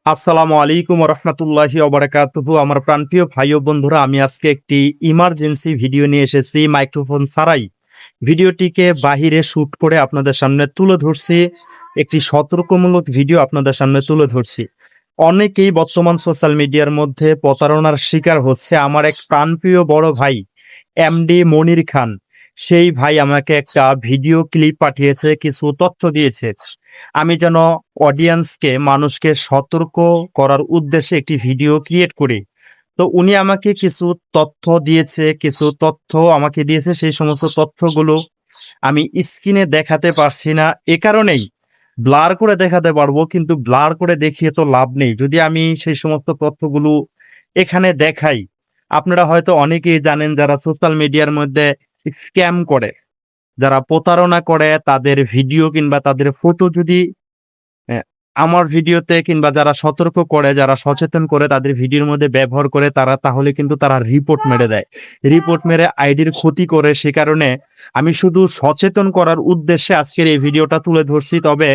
আসসালামু আলাইকুম রহমতুল্লাহি ওবারাকাতুহু। আমার প্রাণপ্রিয় ভাই ও বন্ধুরা, আমি আজকে একটি ইমার্জেন্সি ভিডিও নিয়ে এসেছি মাইক্রোফোন ছাড়াই। ভিডিওটিকে বাহিরে শুট করে আপনাদের সামনে তুলে ধরছি। একটি সতর্কমূলক ভিডিও আপনাদের সামনে তুলে ধরছি। অনেকেই বর্তমান সোশ্যাল মিডিয়ার মধ্যে প্রতারণার শিকার হচ্ছে। আমার এক প্রাণপ্রিয় বড় ভাই এমডি মনির খান, সেই ভাই আমাকে একটা ভিডিও ক্লিপ পাঠিয়েছে, কিছু তথ্য দিয়েছে। আমি যেন অডিয়েন্সকে, মানুষকে সতর্ক করার উদ্দেশ্যে একটি ভিডিও ক্রিয়েট করি। তো উনি আমাকে কিছু তথ্য দিয়েছে, কিছু তথ্য আমাকে দিয়েছে। সেই সমস্ত তথ্যগুলো আমি স্ক্রিনে দেখাতে পারছি না, এ কারণেই ব্লার করে দেখাতে পারবো, কিন্তু ব্লার করে দেখিয়ে তো লাভ নেই। যদি আমি সেই সমস্ত তথ্যগুলো এখানে দেখাই, আপনারা হয়তো অনেকেই জানেন যারা সোশ্যাল মিডিয়ার মধ্যে স্ক্যাম করে, যারা প্রতারণা করে, তাদের ভিডিও কিংবা তাদের ফটো যদি হ্যাঁ, আমার ভিডিওতে কিংবা যারা সতর্ক করে, যারা সচেতন করে তাদের ভিডিওর মধ্যে ব্যবহার করে, তাহলে কিন্তু তারা রিপোর্ট মেরে দেয়। রিপোর্ট মেরে আইডির ক্ষতি করে। সে কারণে আমি শুধু সচেতন করার উদ্দেশ্যে আজকের এই ভিডিওটা তুলে ধরছি। তবে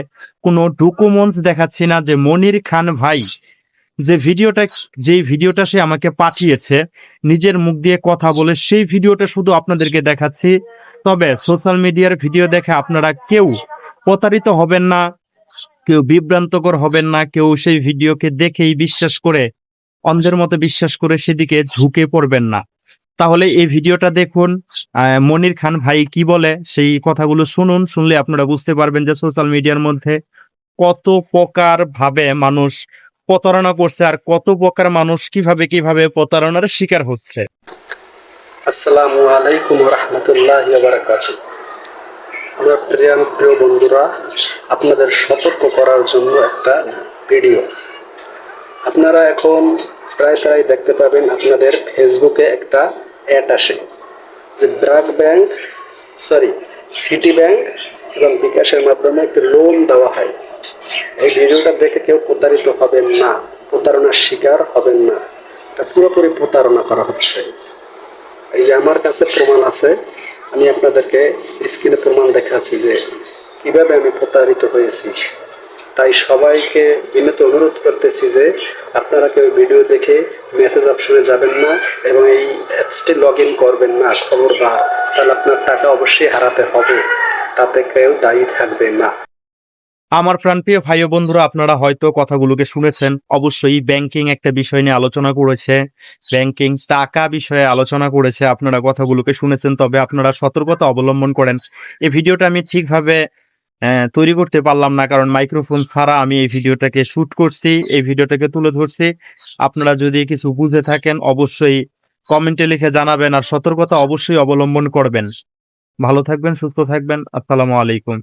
কোনো ডকুমেন্টস দেখাচ্ছি না। যে মনির খান ভাই যেই ভিডিওটা সে আমাকে পাঠিয়েছে, নিজের মুখ দিয়ে কথা বলে, সেই ভিডিওটা শুধু আপনাদেরকে দেখাচ্ছি। তবে সোশ্যাল মিডিয়ার ভিডিও দেখে আপনারা কেউ প্রতারিত হবেন না, কেউ বিভ্রান্তকর হবেন না, কেউ সেই ভিডিওকে দেখেই বিশ্বাস করে, অন্ধের মতো বিশ্বাস করে সেদিকে ঝুঁকে পড়বেন না। তাহলে এই ভিডিওটা দেখুন, মনির খান ভাই কি বলে সেই কথাগুলো শুনুন। শুনলে আপনারা বুঝতে পারবেন যে সোশ্যাল মিডিয়ার মধ্যে কত প্রকার ভাবে মানুষ প্রতারণা করছে, আর কত প্রকার মানুষ কিভাবে কিভাবে প্রতারণার শিকার হচ্ছে। আসসালামু আলাইকুম রহমতুল্লাহি ওয়া বারাকাতুহু। আমার প্রিয় বন্ধুরা, আপনাদের সতর্ক করার জন্য একটা ভিডিও। আপনারা এখন প্রায় দেখতে পাবেন আপনাদের ফেসবুকে একটা অ্যাড আসে যে সিটি ব্যাংক এবং বিকাশের মাধ্যমে একটি লোন দেওয়া হয়। এই ভিডিওটা দেখে কেউ প্রতারিত হবেন না, প্রতারণার শিকার হবেন না। এটা পুরোপুরি প্রতারণা করা হচ্ছে। এই যে আমার কাছে প্রমাণ আছে, আমি আপনাদেরকে স্ক্রিনে প্রমাণ দেখাচ্ছি যে কিভাবে আমি প্রতারিত হয়েছি। তাই সবাইকে বিনীত অনুরোধ করতেছি যে আপনারা কেউ ভিডিও দেখে মেসেজ অপশনে যাবেন না এবং এই অ্যাপসটি লগ ইন করবেন না, খবরদার। তাহলে আপনার টাকা অবশ্যই হারাতে হবে, তাতে কেউ দায়ী থাকবে না। আমার প্রাণপ্রিয় ভাই ও বন্ধুরা, আপনারা হয়তো কথাগুলোকে শুনেছেন। অবশ্যই ব্যাংকিং একটা বিষয় নিয়ে আলোচনা করেছে, ব্যাংকিং টাকা বিষয়ে আলোচনা করেছে, আপনারা কথাগুলোকে শুনেছেন। তবে আপনারা সতর্কতা অবলম্বন করেন। এই ভিডিওটা আমি ঠিকভাবে তৈরি করতে পারলাম না, কারণ মাইক্রোফোন ছাড়া আমি এই ভিডিওটাকে শুট করছি, এই ভিডিওটাকে তুলে ধরছি। আপনারা যদি কিছু বুঝে থাকেন অবশ্যই কমেন্টে লিখে জানাবেন, আর সতর্কতা অবশ্যই অবলম্বন করবেন। ভালো থাকবেন, সুস্থ থাকবেন। আসসালামু আলাইকুম।